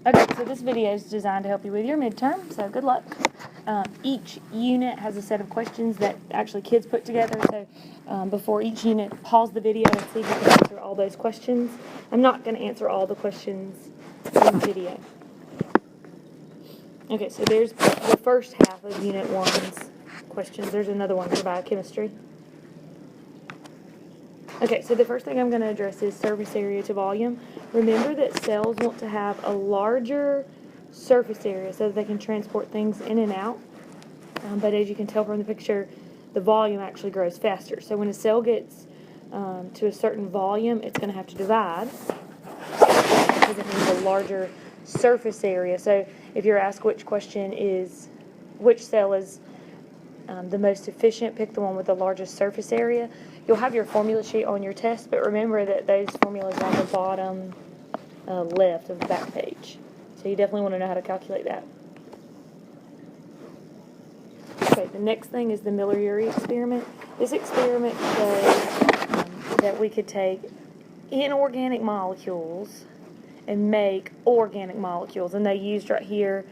Okay, so this video is designed to help you with your midterm, so good luck. Each unit has a set of questions that actually kids put together, so before each unit, pause the video and see if you can answer all those questions. I'm not going to answer all the questions in the video. Okay, so there's the first half of Unit 1's questions. There's another one for biochemistry. Okay, so the first thing I'm going to address is surface area to volume. Remember that cells want to have a larger surface area so that they can transport things in and out. But as you can tell from the picture, the volume actually grows faster. So when a cell gets to a certain volume, it's going to have to divide because it needs a larger surface area. So if you're asked which cell is the most efficient, pick the one with the largest surface area. You'll have your formula sheet on your test, but remember that those formulas are on the bottom left of the back page. So you definitely want to know how to calculate that. Okay, the next thing is the Miller-Urey experiment. This experiment shows that we could take inorganic molecules and make organic molecules. And they used right here,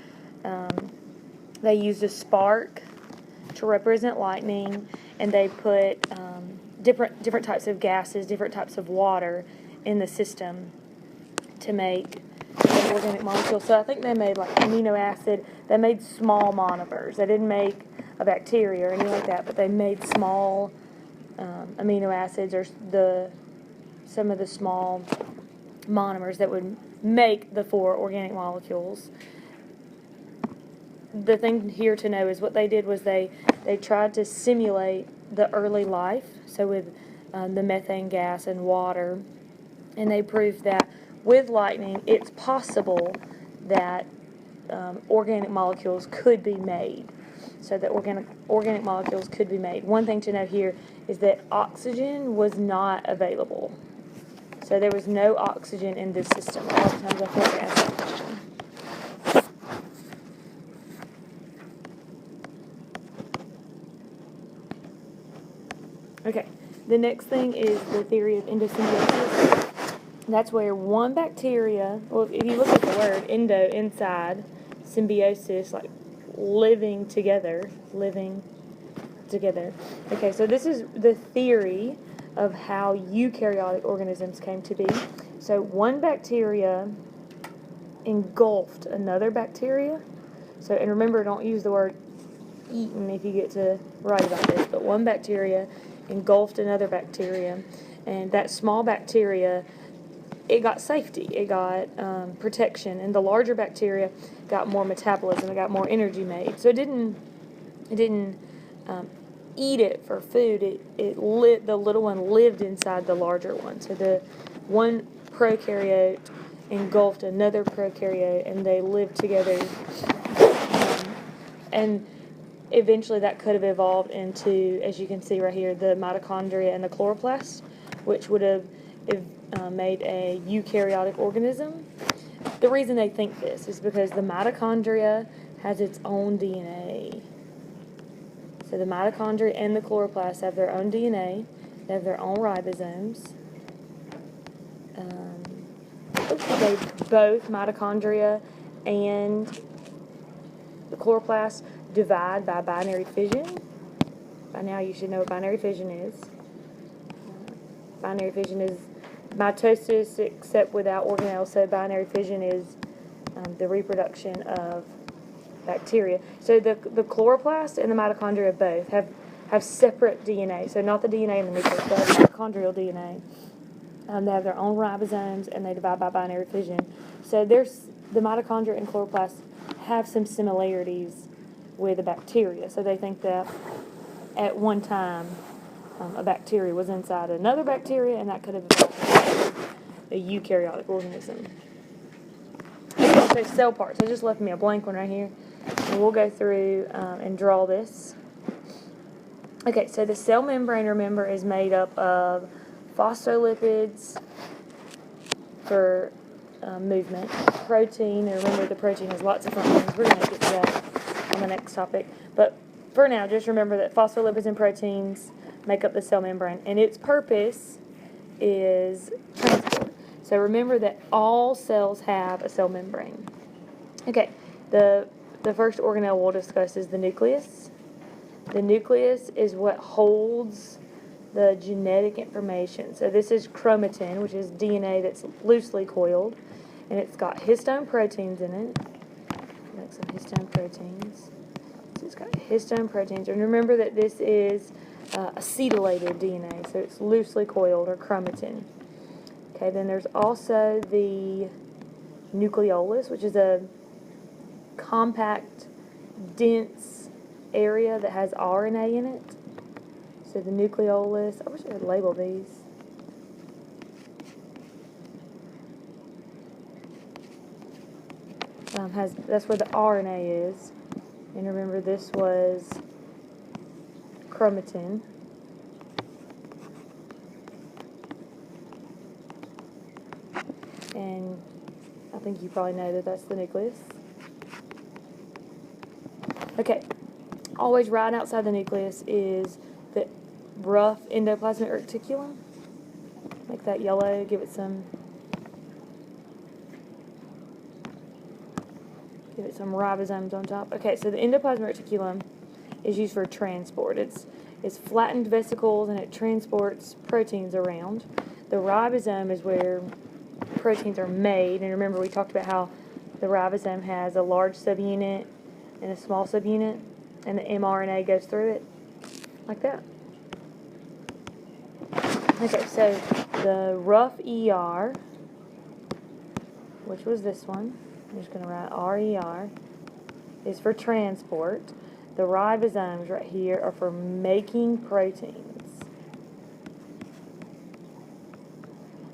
they used a spark to represent lightning, and they put different types of gases, different types of water in the system to make an organic molecule. So I think they made like amino acid. They made small monomers. They didn't make a bacteria or anything like that, but they made small amino acids or some of the small monomers that would make the 4 organic molecules. The thing here to know is what they did was they tried to simulate the early life, so with the methane gas and water, and they proved that with lightning it's possible that organic molecules could be made. So that organic molecules could be made. One thing to note here is that oxygen was not available. So there was no oxygen in this system. A lot of times I forget to ask that question. Okay, the next thing is the theory of endosymbiosis. That's where one bacteria, well, if you look at the word endo, inside, symbiosis, like living together. Okay, so this is the theory of how eukaryotic organisms came to be. So one bacteria engulfed another bacteria. So, and remember, don't use the word eaten if you get to write about this, but one bacteria engulfed another bacteria, and that small bacteria, it got safety, it got protection, and the larger bacteria got more metabolism, it got more energy made. So it didn't eat it for food. The little one lived inside the larger one. So the one prokaryote engulfed another prokaryote, and they lived together. And eventually that could have evolved into, as you can see right here, the mitochondria and the chloroplast, which would have made a eukaryotic organism. The reason they think this is because the mitochondria has its own DNA. So the mitochondria and the chloroplast have their own DNA. They have their own ribosomes. They both, mitochondria and the chloroplast, divide by binary fission. By now you should know what binary fission is. Binary fission is mitosis except without organelles, so binary fission is the reproduction of bacteria. So the chloroplast and the mitochondria both have separate DNA, so not the DNA in the nucleus, but mitochondrial DNA. They have their own ribosomes, and they divide by binary fission. So the mitochondria and chloroplast have some similarities with a bacteria. So they think that at one time a bacteria was inside another bacteria, and that could have evolved a eukaryotic organism. Okay, so cell parts. I just left me a blank one right here, and we'll go through and draw this. Okay, so the cell membrane, remember, is made up of phospholipids for movement, protein, and remember the protein has lots of functions. We're going to get to that on the next topic. But for now, just remember that phospholipids and proteins make up the cell membrane, and its purpose is transport. So remember that all cells have a cell membrane. Okay, the first organelle we'll discuss is the nucleus. The nucleus is what holds the genetic information. So this is chromatin, which is DNA that's loosely coiled, and it's got histone proteins in it. Like some histone proteins. So it's got histone proteins, and remember that this is acetylated DNA, so it's loosely coiled, or chromatin. Okay, then there's also the nucleolus, which is a compact, dense area that has RNA in it. So the nucleolus, I wish I could label these. That's where the RNA is. And remember, this was chromatin. And I think you probably know that that's the nucleus. Okay, always right outside the nucleus is the rough endoplasmic reticulum. Make that yellow, give it some ribosomes on top. Okay, so the endoplasmic reticulum is used for transport. It's flattened vesicles, and it transports proteins around. The ribosome is where proteins are made, and remember we talked about how the ribosome has a large subunit and a small subunit, and the mRNA goes through it like that. Okay, so the rough ER, which was this one, I'm just going to write RER, is for transport. The ribosomes right here are for making proteins.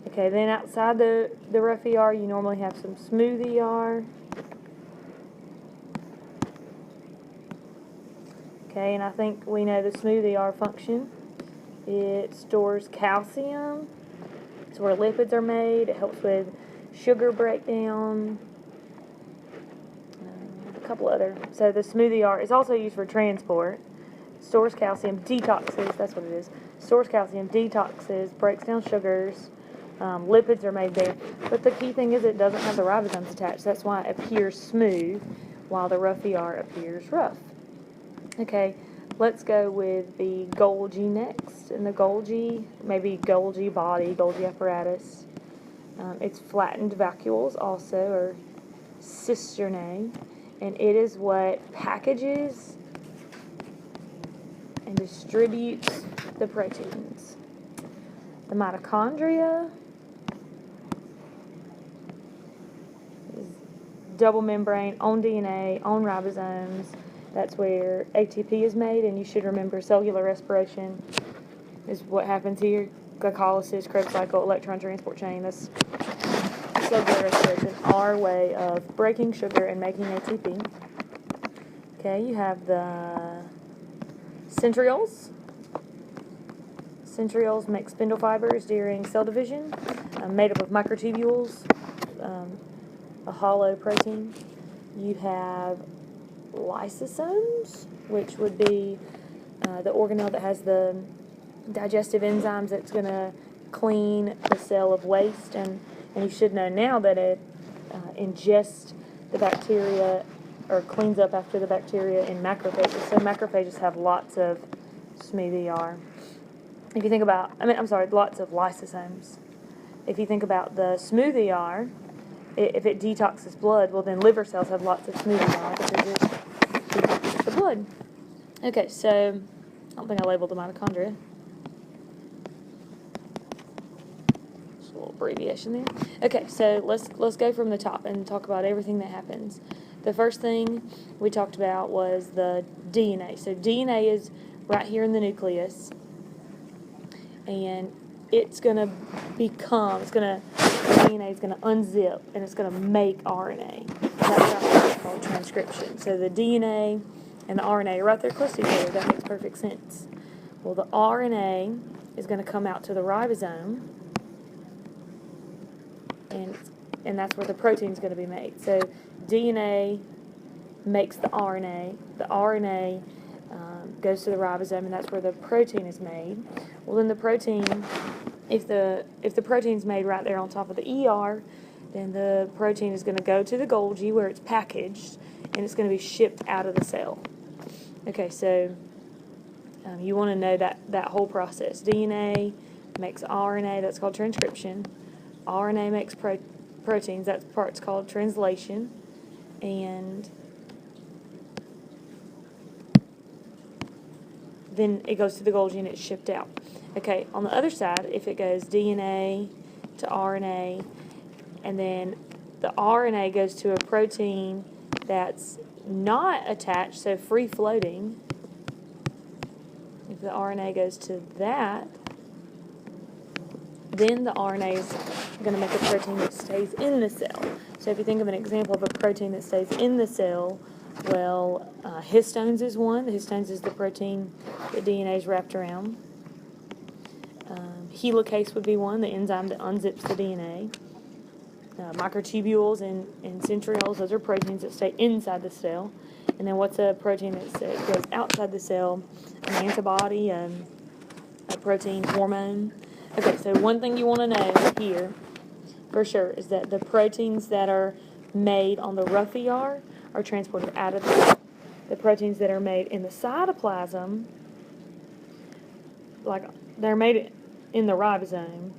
Okay, then outside the rough ER, you normally have some smooth ER. Okay, and I think we know the smooth ER function. It stores calcium. It's where lipids are made. It helps with sugar breakdown. A couple other. So the smooth ER is also used for transport. Stores calcium, detoxes, that's what it is. Stores calcium, detoxes, breaks down sugars. Lipids are made there. But the key thing is it doesn't have the ribosomes attached. That's why it appears smooth, while the rough ER appears rough. Okay, let's go with the Golgi next. And the Golgi, maybe Golgi body, Golgi apparatus. It's flattened vacuoles also, or cisternae. And it is what packages and distributes the proteins. The mitochondria is double membrane, on DNA, on ribosomes. That's where ATP is made, and you should remember cellular respiration is what happens here. Glycolysis, Krebs cycle, electron transport chain. That's cellular respiration, our way of breaking sugar and making ATP. Okay, you have the centrioles. Centrioles make spindle fibers during cell division, made up of microtubules, a hollow protein. You have lysosomes, which would be the organelle that has the digestive enzymes that's going to clean the cell of waste, and you should know now that it ingests the bacteria, or cleans up after the bacteria in macrophages. So macrophages have lots of smooth ER. If you think about, lots of lysosomes. If you think about the smooth ER, if it detoxes blood, well then liver cells have lots of smooth ER because it detoxes the blood. Okay, so I don't think I labeled the mitochondria. Just a little abbreviation there. Okay, so let's go from the top and talk about everything that happens. The first thing we talked about was the DNA. So DNA is right here in the nucleus, and the DNA is going to unzip, and it's going to make RNA. That's what's called transcription. So the DNA and the RNA are right there close to each other. That makes perfect sense. Well, the RNA is going to come out to the ribosome, and that's where the protein is going to be made. So DNA makes the RNA. The RNA goes to the ribosome, and that's where the protein is made. Well, then the protein, if the protein's made right there on top of the ER, Then the protein is going to go to the Golgi where it's packaged, and it's going to be shipped out of the cell. Okay, so you want to know that whole process. DNA makes RNA, that's called transcription. RNA makes proteins, that part's called translation. And then it goes to the Golgi and it's shipped out. Okay, on the other side, if it goes DNA to RNA, and then the RNA goes to a protein that's not attached, so free floating, if the RNA goes to that, then the RNA is going to make a protein that stays in the cell. So if you think of an example of a protein that stays in the cell, well, histones is one. The histones is the protein that DNA is wrapped around. Helicase would be one, the enzyme that unzips the DNA. Microtubules and centrioles, those are proteins that stay inside the cell. And then what's a protein that goes outside the cell? An antibody, a protein, hormone. Okay, so one thing you want to know here, for sure, is that the proteins that are made on the rough ER are transported out of the cell. The proteins that are made in the cytoplasm, like they're made in the ribosome,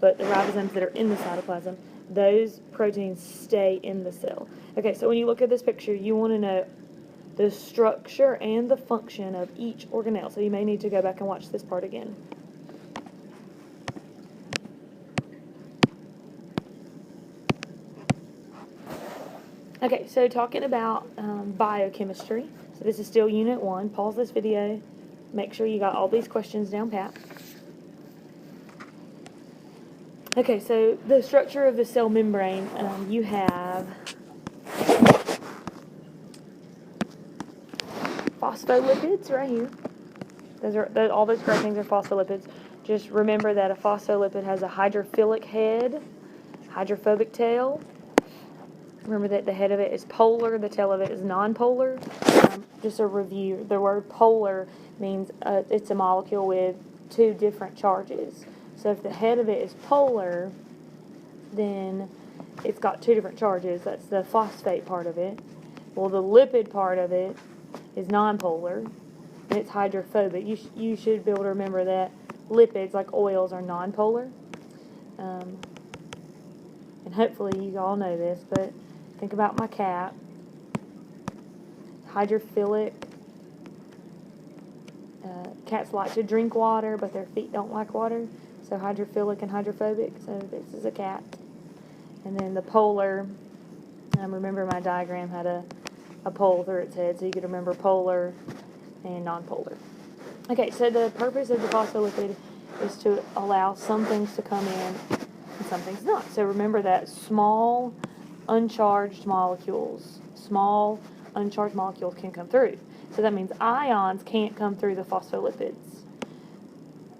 but the ribosomes that are in the cytoplasm, those proteins stay in the cell. Okay, so when you look at this picture, you want to know the structure and the function of each organelle. So you may need to go back and watch this part again. Okay, so talking about biochemistry. So this is still Unit 1. Pause this video. Make sure you got all these questions down pat. Okay, so the structure of the cell membrane, you have phospholipids right here. All those gray things are phospholipids. Just remember that a phospholipid has a hydrophilic head, hydrophobic tail. Remember that the head of it is polar, the tail of it is nonpolar. Just a review, the word polar means it's a molecule with two different charges. So if the head of it is polar, then it's got two different charges. That's the phosphate part of it. Well, the lipid part of it is nonpolar, and it's hydrophobic. You should be able to remember that lipids, like oils, are nonpolar. And hopefully you all know this, but think about my cat. Hydrophilic. Cats like to drink water, but their feet don't like water. So hydrophilic and hydrophobic. So this is a cat. And then the polar, remember my diagram had a pole through its head, so you could remember polar and nonpolar. Okay, so the purpose of the phospholipid is to allow some things to come in and some things not. So remember that small uncharged molecules can come through. So that means ions can't come through the phospholipids.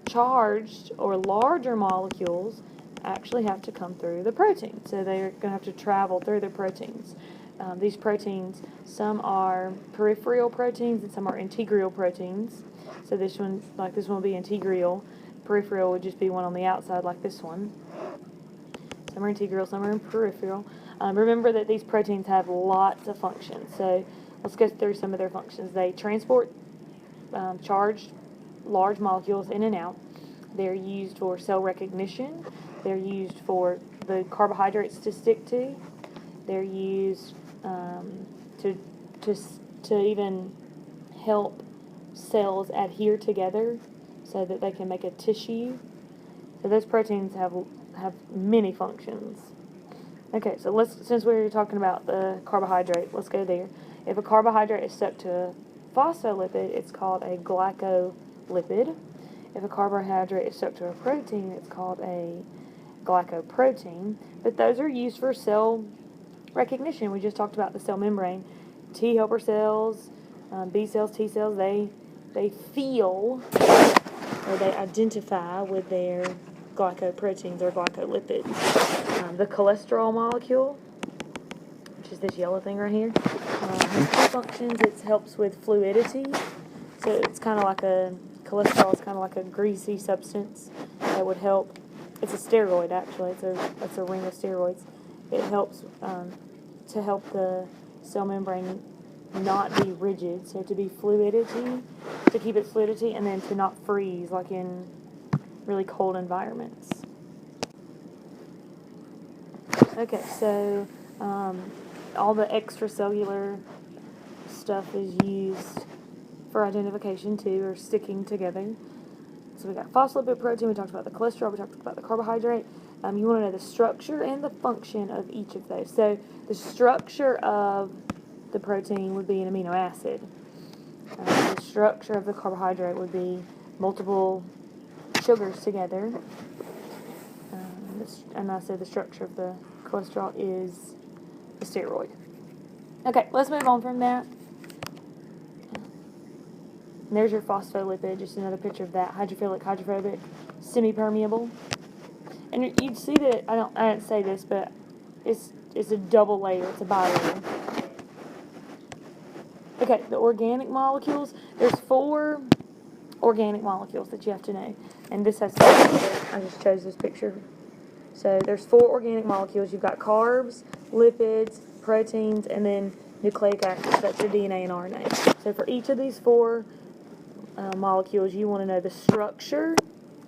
Charged or larger molecules actually have to come through the protein. So they're going to have to travel through the proteins. These proteins, some are peripheral proteins and some are integral proteins. So this one will be integral. Peripheral would just be one on the outside like this one. Some are integral, some are peripheral. Remember that these proteins have lots of functions. So let's go through some of their functions. They transport charged large molecules in and out. They're used for cell recognition. They're used for the carbohydrates to stick to. They're used to even help cells adhere together so that they can make a tissue. So those proteins have many functions. Okay, so since we're talking about the carbohydrate, let's go there. If a carbohydrate is stuck to a phospholipid, it's called a glycolipid. If a carbohydrate is stuck to a protein, it's called a glycoprotein. But those are used for cell recognition. We just talked about the cell membrane. T helper cells, B cells, T cells, they feel or they identify with their glycoproteins or glycolipids. The cholesterol molecule, which is this yellow thing right here, has two functions. It helps with fluidity. So it's kind of like cholesterol is kind of like a greasy substance that would help. It's a steroid, actually. It's a ring of steroids. it helps to help the cell membrane not be rigid, so to be fluidity, to keep its fluidity, and then to not freeze like in really cold environments. Okay, so all the extracellular stuff is used for identification too, or sticking together. So we got phospholipid protein, we talked about the cholesterol, we talked about the carbohydrate. You want to know the structure and the function of each of those. So the structure of the protein would be an amino acid. The structure of the carbohydrate would be multiple sugars together. And I said the structure of the cholesterol is the steroid. Okay, let's move on from that. And there's your phospholipid, just another picture of that. Hydrophilic, hydrophobic, semi-permeable. And you'd see that, I didn't say this, but it's a double layer, it's a bilayer. Okay, the organic molecules, there's 4 organic molecules that you have to know. And this has, I just chose this picture. So there's 4 organic molecules. You've got carbs, lipids, proteins, and then nucleic acids. That's your DNA and RNA. So for each of these 4 molecules, you want to know the structure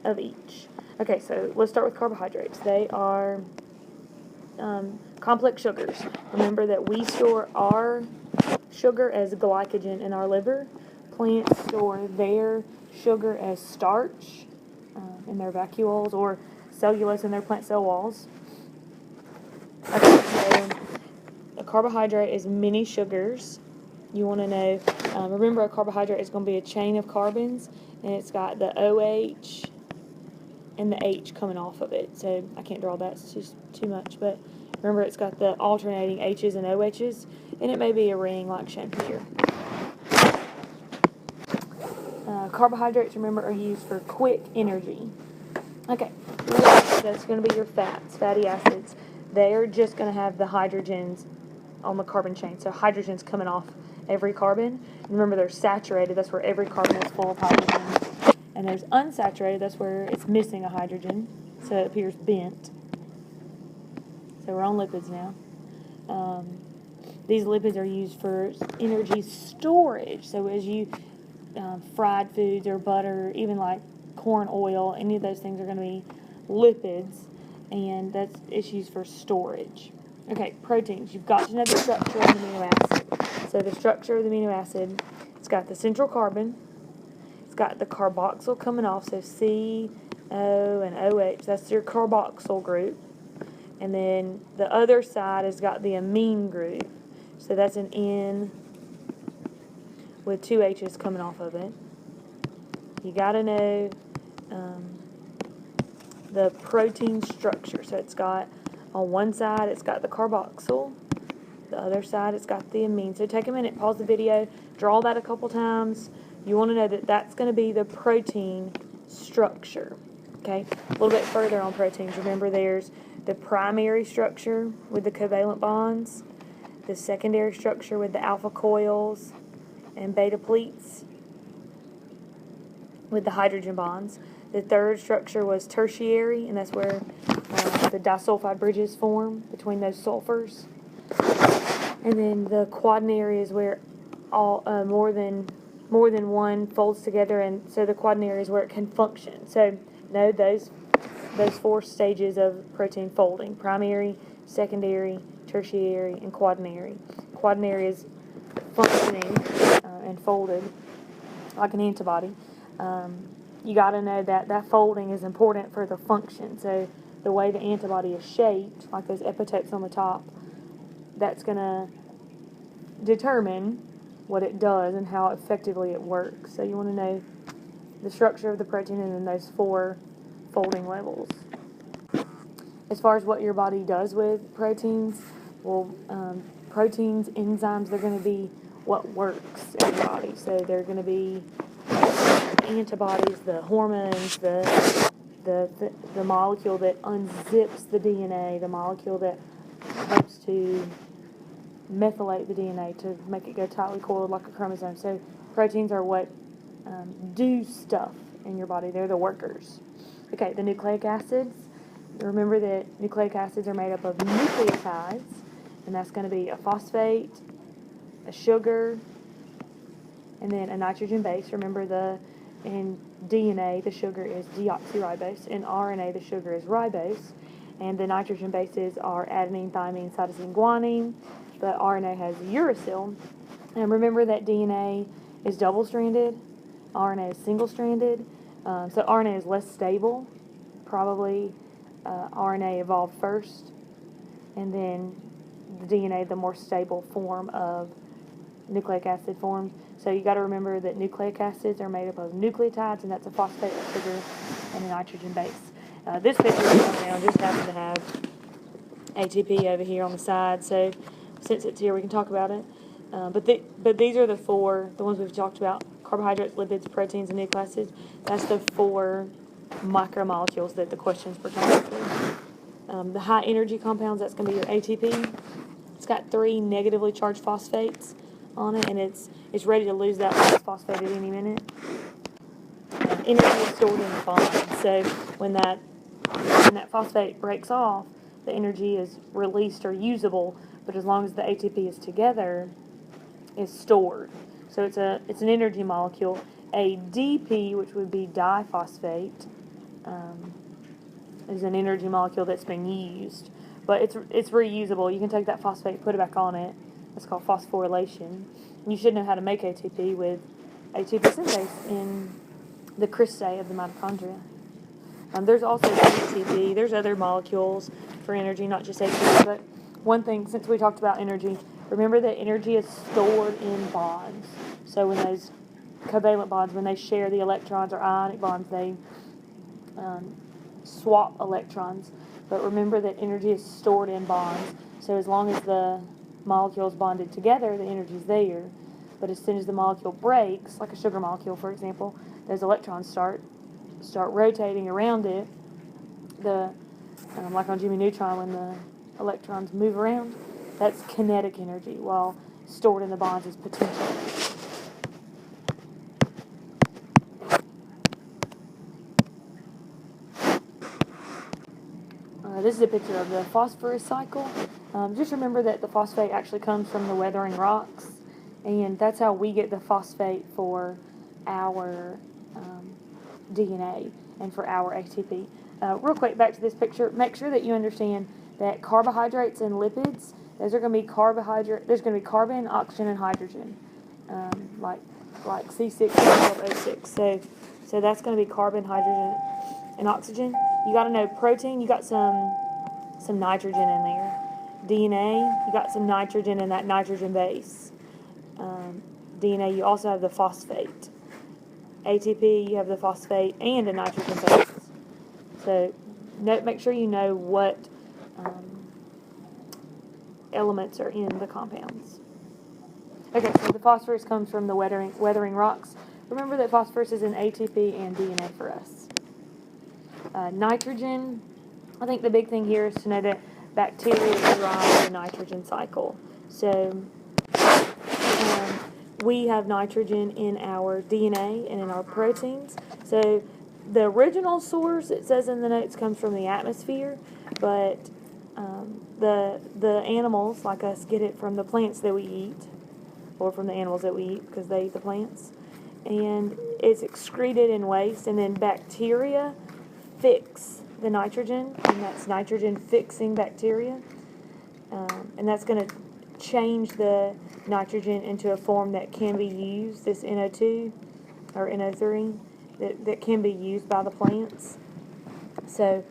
of each. Okay, so let's start with carbohydrates. They are complex sugars. Remember that we store our sugar as glycogen in our liver. Plants store their sugar as starch in their vacuoles, or cellulose in their plant cell walls. Okay, so a carbohydrate is many sugars. You want to know, remember a carbohydrate is going to be a chain of carbons, and it's got the OH and the H coming off of it. So I can't draw that, it's just too much, but remember it's got the alternating H's and OH's, and it may be a ring like shown here. Carbohydrates, remember, are used for quick energy. Okay, that's going to be your fats, fatty acids. They are just going to have the hydrogens on the carbon chain. So hydrogen's coming off every carbon. And remember, they're saturated. That's where every carbon is full of hydrogen. And there's unsaturated. That's where it's missing a hydrogen, so it appears bent. So we're on lipids now. These lipids are used for energy storage. So as you fried foods or butter, even like corn oil, any of those things are going to be lipids, and it's used for storage. Okay, proteins. You've got to know the structure of the amino acid. So the structure of the amino acid, it's got the central carbon, it's got the carboxyl coming off, so C, O, and OH. That's your carboxyl group. And then the other side has got the amine group. So that's an N with 2 H's coming off of it. You got to know the protein structure. So it's got, on one side, it's got the carboxyl. The other side, it's got the amine. So take a minute, pause the video, draw that a couple times. You want to know that that's going to be the protein structure. Okay, a little bit further on proteins. Remember, there's the primary structure with the covalent bonds, the secondary structure with the alpha coils and beta pleats with the hydrogen bonds. The third structure was tertiary, and that's where the disulfide bridges form between those sulfurs. And then the quaternary is where all more than one folds together, and so the quaternary is where it can function. So know those 4 stages of protein folding: primary, secondary, tertiary, and quaternary. Quaternary is functioning and folded like an antibody. You got to know that folding is important for the function. So the way the antibody is shaped, like those epitopes on the top, that's going to determine what it does and how effectively it works. So you want to know the structure of the protein and then those 4 folding levels. As far as what your body does with proteins, well, proteins, enzymes, they're going to be what works in your body. So they're going to be antibodies, the hormones, the molecule that unzips the DNA, the molecule that helps to methylate the DNA to make it go tightly coiled like a chromosome. So proteins are what do stuff in your body. They're the workers. Okay, the nucleic acids. Remember that nucleic acids are made up of nucleotides, and that's going to be a phosphate, a sugar, and then a nitrogen base. Remember in DNA, the sugar is deoxyribose. In RNA, the sugar is ribose. And the nitrogen bases are adenine, thymine, cytosine, guanine. But RNA has uracil. And remember that DNA is double-stranded. RNA is single-stranded. So RNA is less stable. Probably RNA evolved first. And then the DNA, the more stable form of nucleic acid formed. So you got to remember that nucleic acids are made up of nucleotides, and that's a phosphate, a sugar, and a nitrogen base. This picture now just happens to have ATP over here on the side, so since it's here, we can talk about it. But these are the ones we've talked about: carbohydrates, lipids, proteins, and nucleic acids. That's the 4 micromolecules that the questions pertain to. The high energy compounds, that's going to be your ATP. It's got 3 negatively charged phosphates on it, and it's ready to lose that last phosphate at any minute. Energy is stored in the bond, so when that phosphate breaks off, the energy is released or usable, but as long as the ATP is together, it's stored. So it's an energy molecule. ADP, which would be diphosphate, is an energy molecule that's been used, but it's reusable. You can take that phosphate, put it back on it. It's called phosphorylation. You should know how to make ATP with ATP synthase in the cristae of the mitochondria. There's also ATP. There's other molecules for energy, not just ATP. But one thing, since we talked about energy, remember that energy is stored in bonds. So when those covalent bonds, when they share the electrons, or ionic bonds, they swap electrons. But remember that energy is stored in bonds. So as long as the molecules bonded together, the energy is there. But as soon as the molecule breaks, like a sugar molecule, for example, those electrons start rotating around it. Like on Jimmy Neutron, when the electrons move around, that's kinetic energy, while stored in the bonds is potential energy. This is a picture of the phosphorus cycle. Just remember that the phosphate actually comes from the weathering rocks, and that's how we get the phosphate for our DNA and for our ATP. Real quick, back to this picture. Make sure that you understand that carbohydrates and lipids, those are going to be carbohydrate. There's going to be carbon, oxygen, and hydrogen, like C6H12O6. So that's going to be carbon, hydrogen, and oxygen. You got to know protein. You got some nitrogen in there. DNA, you got some nitrogen in that nitrogen base. DNA, you also have the phosphate. ATP, you have the phosphate and a nitrogen base. So make sure you know what elements are in the compounds. Okay, so the phosphorus comes from the weathering rocks. Remember that phosphorus is in ATP and DNA for us. Nitrogen, I think the big thing here is to know that bacteria drive the nitrogen cycle. So we have nitrogen in our DNA and in our proteins. So the original source, it says in the notes, comes from the atmosphere, but the animals, like us, get it from the plants that we eat, or from the animals that we eat because they eat the plants. And it's excreted in waste, and then bacteria fix the nitrogen, and that's nitrogen-fixing bacteria. And that's going to change the nitrogen into a form that can be used, this NO2 or NO3, that can be used by the plants. So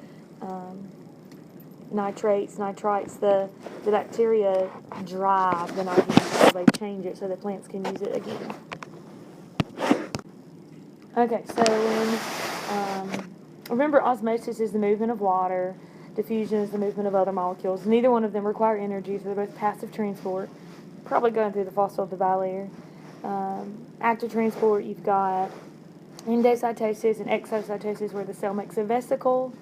nitrates, nitrites, the bacteria drive the nitrogen, so they change it so that plants can use it again. Okay, so remember, osmosis is the movement of water, diffusion is the movement of other molecules. Neither one of them require energy, so they're both passive transport, probably going through the phospholipid bilayer. Active transport, you've got endocytosis and exocytosis, where the cell makes a vesicle,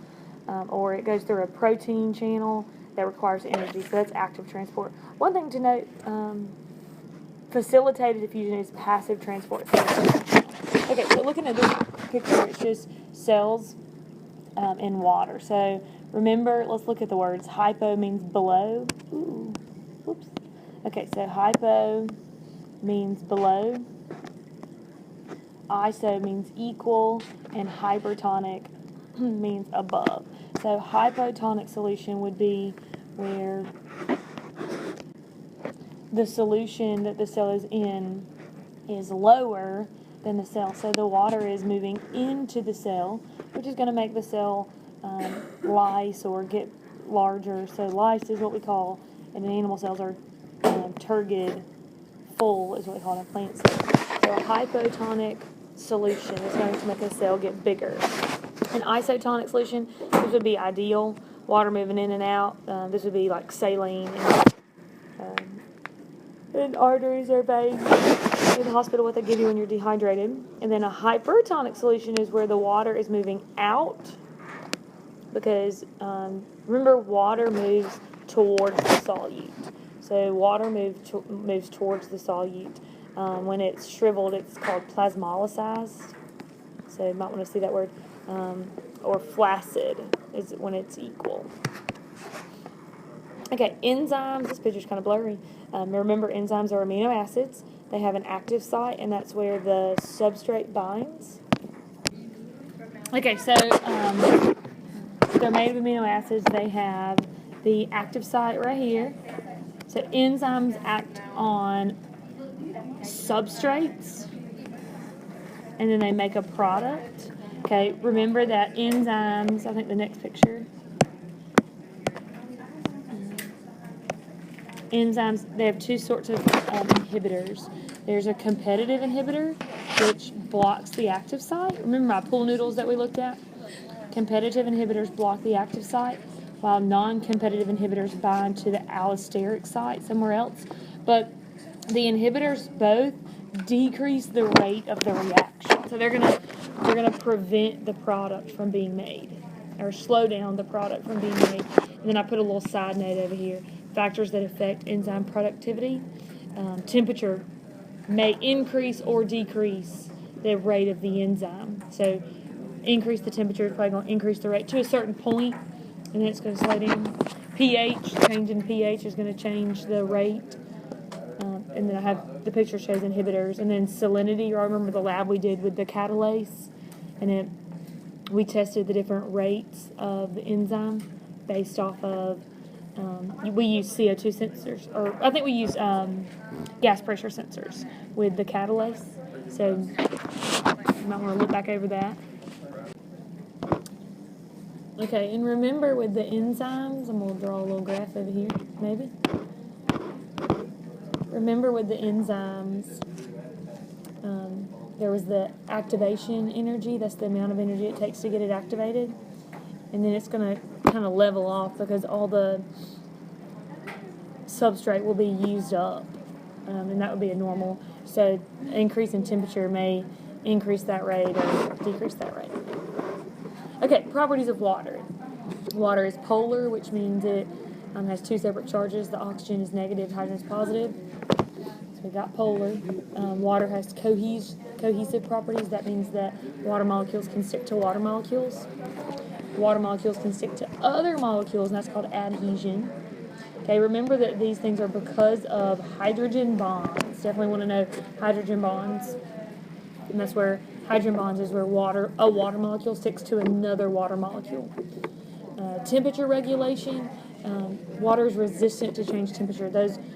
or it goes through a protein channel that requires energy, so that's active transport. One thing to note, facilitated diffusion is passive transport. Okay, so looking at this picture, it's just cells in water. So remember, let's look at the words. Hypo means below. Ooh, whoops. Okay, so hypo means below. Iso means equal, and hypertonic means above. So hypotonic solution would be where the solution that the cell is in is lower than the cell. So the water is moving into the cell, which is going to make the cell lyse or get larger. So lyse is what we call, and in animal cells are turgid, full is what we call it in plant cells. So a hypotonic solution is going to make a cell get bigger. An isotonic solution, this would be ideal, water moving in and out. This would be like saline and arteries or veins in the hospital, what they give you when you're dehydrated. And then a hypertonic solution is where the water is moving out, because remember, water moves towards the solute. So water moves towards the solute. When it's shriveled, it's called plasmolyzed. So you might want to see that word. Or flaccid is when it's equal. Okay, enzymes. This picture's kind of blurry. Remember, enzymes are amino acids. They have an active site, and that's where the substrate binds. Okay, so they're made of amino acids. They have the active site right here. So enzymes act on substrates, and then they make a product. Okay, remember that enzymes, I think the next picture, enzymes, they have two sorts of inhibitors. There's a competitive inhibitor, which blocks the active site. Remember my pool noodles that we looked at? Competitive inhibitors block the active site, while non-competitive inhibitors bind to the allosteric site somewhere else. But the inhibitors both decrease the rate of the reaction. So they're gonna prevent the product from being made, or slow down the product from being made. And then I put a little side note over here. Factors that affect enzyme productivity. Temperature may increase or decrease the rate of the enzyme. So increase the temperature is probably going to increase the rate to a certain point, and then it's going to slow down. pH, change in pH is going to change the rate. And then I have the picture shows inhibitors. And then salinity, I remember the lab we did with the catalase, and we tested the different rates of the enzyme based off of, we use CO2 sensors, or I think we use gas pressure sensors with the catalase. So you might want to look back over that. Okay, and remember with the enzymes, I'm going to draw a little graph over here, maybe. Remember with the enzymes, there was the activation energy. That's the amount of energy it takes to get it activated. And then it's going to kind of level off because all the substrate will be used up. And that would be a normal. So increase in temperature may increase that rate or decrease that rate. Okay, properties of water. Water is polar, which means it has two separate charges. The oxygen is negative, hydrogen is positive. So we got polar. Water has cohesive properties. That means that water molecules can stick to water molecules. Water molecules can stick to other molecules, and that's called adhesion. Okay, remember that these things are because of hydrogen bonds. Definitely want to know hydrogen bonds. And that's where hydrogen bonds is where a water molecule sticks to another water molecule. Temperature regulation. Water is resistant to change temperature. Those